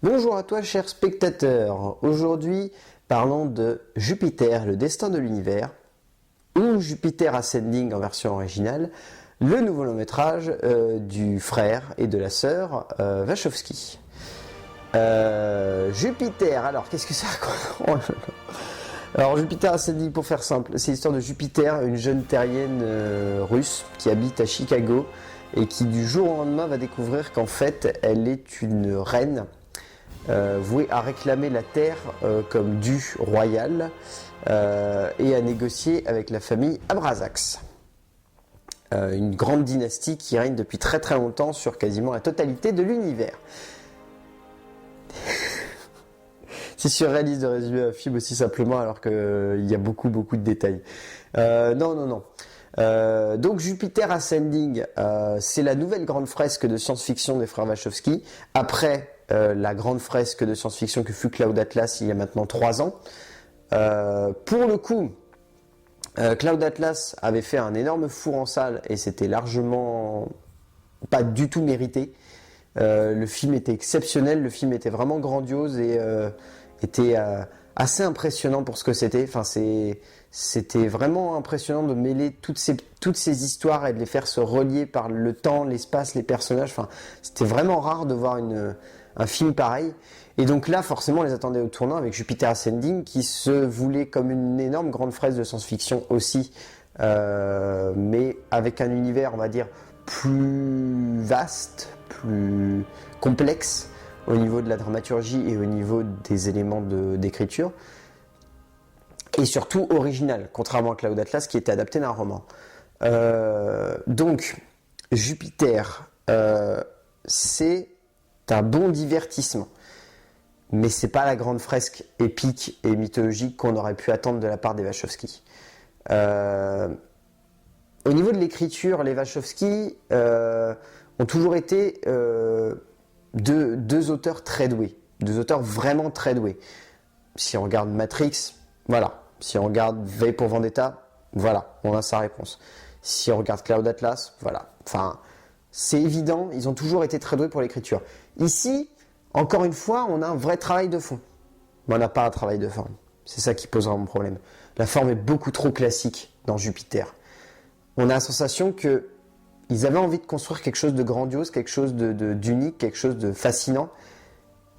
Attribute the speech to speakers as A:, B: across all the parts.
A: Bonjour à toi, cher spectateur. Aujourd'hui, parlons de Jupiter, le destin de l'univers, ou Jupiter Ascending en version originale, le nouveau long métrage du frère et de la sœur Wachowski. Jupiter, alors qu'est-ce que ça raconte? Alors Jupiter Ascending, pour faire simple, c'est l'histoire de Jupiter, une jeune terrienne russe qui habite à Chicago et qui du jour au lendemain va découvrir qu'en fait elle est une reine vouée à réclamer la terre comme dû royal et à négocier avec la famille Abrasax. Une grande dynastie qui règne depuis très très longtemps sur quasiment la totalité de l'univers. C'est surréaliste de résumer un film aussi simplement alors qu'il y a beaucoup de détails. Non. Donc Jupiter Ascending, c'est la nouvelle grande fresque de science-fiction des frères Wachowski, après la grande fresque de science-fiction que fut Cloud Atlas il y a maintenant 3 ans. Pour le coup, Cloud Atlas avait fait un énorme four en salle et c'était largement pas du tout mérité. Le film était exceptionnel, le film était vraiment grandiose et était assez impressionnant pour ce que c'était. Enfin, c'était vraiment impressionnant de mêler toutes ces histoires et de les faire se relier par le temps, l'espace, les personnages. Enfin, c'était vraiment rare de voir un film pareil. Et donc là, forcément, on les attendait au tournant avec Jupiter Ascending, qui se voulait comme une énorme grande fresque de science-fiction aussi, mais avec un univers, on va dire, plus vaste, plus complexe au niveau de la dramaturgie et au niveau des éléments d'écriture, et surtout original, contrairement à Cloud Atlas qui était adapté d'un roman. Donc, Jupiter, c'est un bon divertissement, mais c'est pas la grande fresque épique et mythologique qu'on aurait pu attendre de la part des Wachowski. Au niveau de l'écriture, les Wachowski ont toujours été deux auteurs très doués, deux auteurs vraiment très doués. Si on regarde Matrix, voilà. Si on regarde V pour Vendetta, voilà, on a sa réponse. Si on regarde Cloud Atlas, voilà. Enfin, c'est évident, ils ont toujours été très doués pour l'écriture. Ici, encore une fois, on a un vrai travail de fond, mais on n'a pas un travail de forme. C'est ça qui pose vraiment problème. La forme est beaucoup trop classique dans Jupiter. On a la sensation que ils avaient envie de construire quelque chose de grandiose, quelque chose d'unique, quelque chose de fascinant,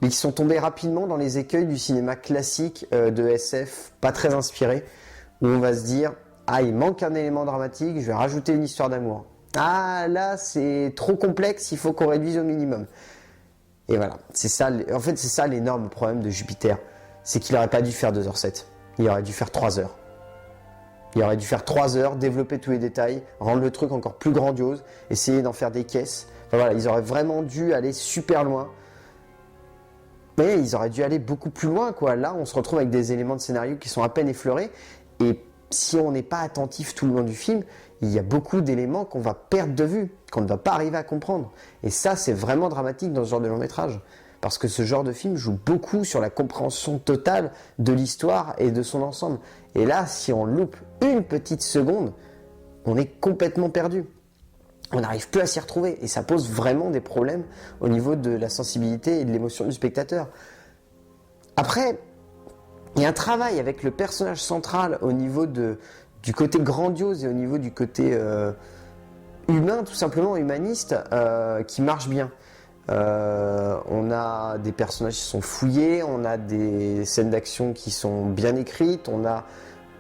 A: mais qui sont tombés rapidement dans les écueils du cinéma classique de SF, pas très inspiré, où on va se dire « Ah, il manque un élément dramatique, je vais rajouter une histoire d'amour. Ah, là, c'est trop complexe, il faut qu'on réduise au minimum. » Et voilà, c'est ça, en fait, c'est ça l'énorme problème de Jupiter, c'est qu'il n'aurait pas dû faire 2h07, il aurait dû faire 3 heures. Il aurait dû faire 3 heures, développer tous les détails, rendre le truc encore plus grandiose, essayer d'en faire des caisses. Enfin voilà, ils auraient vraiment dû aller super loin. Mais ils auraient dû aller beaucoup plus loin, quoi. Là, on se retrouve avec des éléments de scénario qui sont à peine effleurés. Et si on n'est pas attentif tout le long du film, il y a beaucoup d'éléments qu'on va perdre de vue, qu'on ne va pas arriver à comprendre. Et ça, c'est vraiment dramatique dans ce genre de long métrage. Parce que ce genre de film joue beaucoup sur la compréhension totale de l'histoire et de son ensemble. Et là, si on loupe une petite seconde, on est complètement perdu. On n'arrive plus à s'y retrouver. Et ça pose vraiment des problèmes au niveau de la sensibilité et de l'émotion du spectateur. Après, il y a un travail avec le personnage central au niveau du côté grandiose et au niveau du côté humain, tout simplement humaniste, qui marche bien. On a des personnages qui sont fouillés, on a des scènes d'action qui sont bien écrites, on a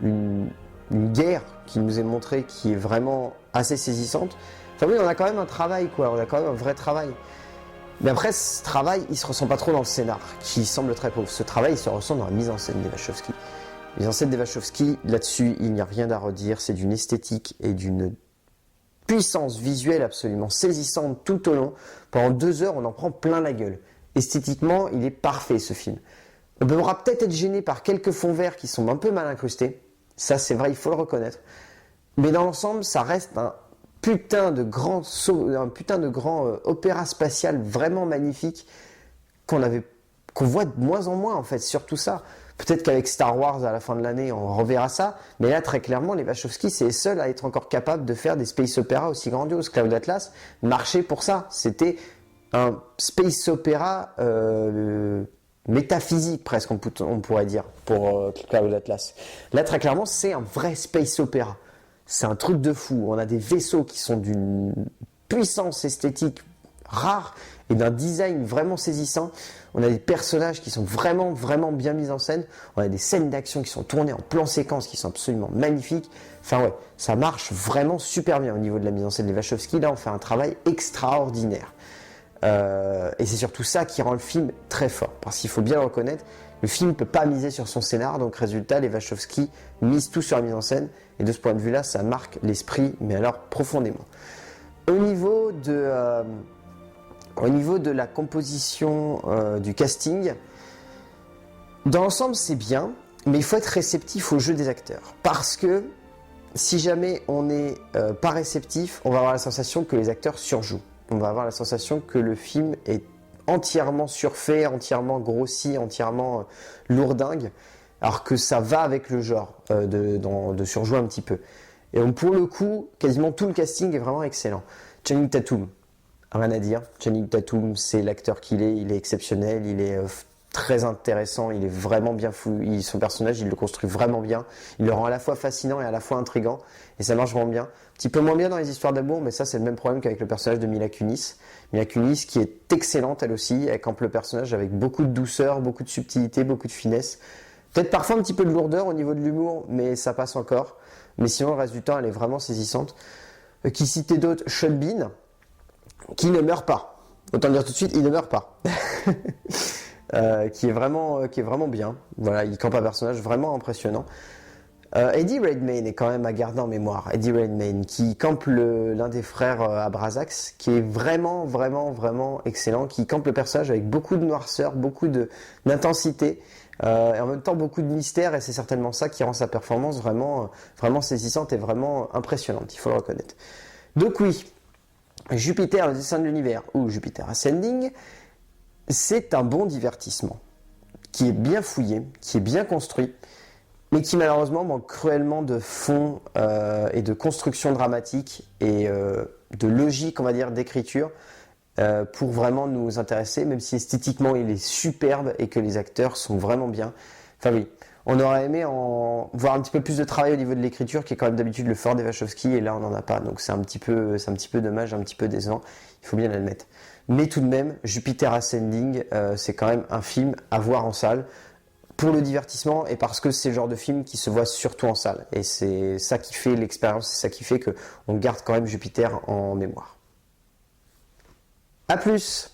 A: une guerre qui nous est montrée qui est vraiment assez saisissante. Enfin oui, on a quand même un travail, quoi, on a quand même un vrai travail. Mais après, ce travail, il se ressent pas trop dans le scénar, qui semble très pauvre. Ce travail, il se ressent dans la mise en scène des Wachowski. La mise en scène des Wachowski, là-dessus, il n'y a rien à redire, c'est d'une esthétique et d'une puissance visuelle absolument saisissante tout au long. Pendant 2 heures, on en prend plein la gueule. Esthétiquement, il est parfait ce film. On pourra peut-être être gêné par quelques fonds verts qui sont un peu mal incrustés. Ça, c'est vrai, il faut le reconnaître. Mais dans l'ensemble, ça reste un putain de grand opéra spatial vraiment magnifique qu'on voit de moins en moins en fait, surtout ça. Peut-être qu'avec Star Wars à la fin de l'année, on reverra ça. Mais là, très clairement, les Wachowski, c'est les seuls à être encore capables de faire des space opéras aussi grandioses. Cloud Atlas marchait pour ça. C'était un space opéra métaphysique presque, on pourrait dire, pour Cloud Atlas. Là, très clairement, c'est un vrai space opéra. C'est un truc de fou. On a des vaisseaux qui sont d'une puissance esthétique rare et d'un design vraiment saisissant. On a des personnages qui sont vraiment, vraiment bien mis en scène. On a des scènes d'action qui sont tournées en plan séquence qui sont absolument magnifiques. Enfin ouais, ça marche vraiment super bien au niveau de la mise en scène. Les Wachowski, là, ont fait un travail extraordinaire. Et c'est surtout ça qui rend le film très fort. Parce qu'il faut bien le reconnaître, le film ne peut pas miser sur son scénar, donc résultat, les Wachowski misent tout sur la mise en scène. Et de ce point de vue-là, ça marque l'esprit, mais alors profondément. Au niveau de la composition du casting, dans l'ensemble, c'est bien, mais il faut être réceptif au jeu des acteurs. Parce que si jamais on n'est pas réceptif, on va avoir la sensation que les acteurs surjouent. On va avoir la sensation que le film est entièrement surfait, entièrement grossi, entièrement lourdingue, alors que ça va avec le genre de surjouer un petit peu. Et donc pour le coup, quasiment tout le casting est vraiment excellent. Channing Tatum, rien à dire. Channing Tatum, c'est l'acteur qu'il est, il est exceptionnel, il est très intéressant, il est vraiment bien fou. Son personnage, il le construit vraiment bien. Il le rend à la fois fascinant et à la fois intriguant. Et ça marche vraiment bien. Un petit peu moins bien dans les histoires d'amour, mais ça, c'est le même problème qu'avec le personnage de Mila Kunis. Mila Kunis, qui est excellente, elle aussi. Elle campe le personnage avec beaucoup de douceur, beaucoup de subtilité, beaucoup de finesse. Peut-être parfois un petit peu de lourdeur au niveau de l'humour, mais ça passe encore. Mais sinon, le reste du temps, elle est vraiment saisissante. Qui citait d'autres, Sean Bean, qui ne meurt pas. Autant le dire tout de suite, il ne meurt pas. Qui est vraiment bien. Voilà, il campe un personnage vraiment impressionnant. Eddie Redmayne est quand même à garder en mémoire. Eddie Redmayne, qui campe l'un des frères Abrasax, qui est vraiment, vraiment, vraiment excellent, qui campe le personnage avec beaucoup de noirceur, beaucoup d'intensité, et en même temps beaucoup de mystère, et c'est certainement ça qui rend sa performance vraiment, vraiment saisissante et vraiment impressionnante, il faut le reconnaître. Donc oui, Jupiter, le dessin de l'univers, ou Jupiter Ascending, c'est un bon divertissement, qui est bien fouillé, qui est bien construit, mais qui malheureusement manque cruellement de fond et de construction dramatique et de logique, on va dire, d'écriture pour vraiment nous intéresser, même si esthétiquement il est superbe et que les acteurs sont vraiment bien. Enfin oui, on aurait aimé voir un petit peu plus de travail au niveau de l'écriture, qui est quand même d'habitude le fort des Wachowski, et là on n'en a pas, donc c'est un petit peu dommage, un petit peu décevant, il faut bien l'admettre. Mais tout de même, Jupiter Ascending, c'est quand même un film à voir en salle, pour le divertissement et parce que c'est le genre de film qui se voit surtout en salle. Et c'est ça qui fait l'expérience, c'est ça qui fait qu'on garde quand même Jupiter en mémoire. A plus!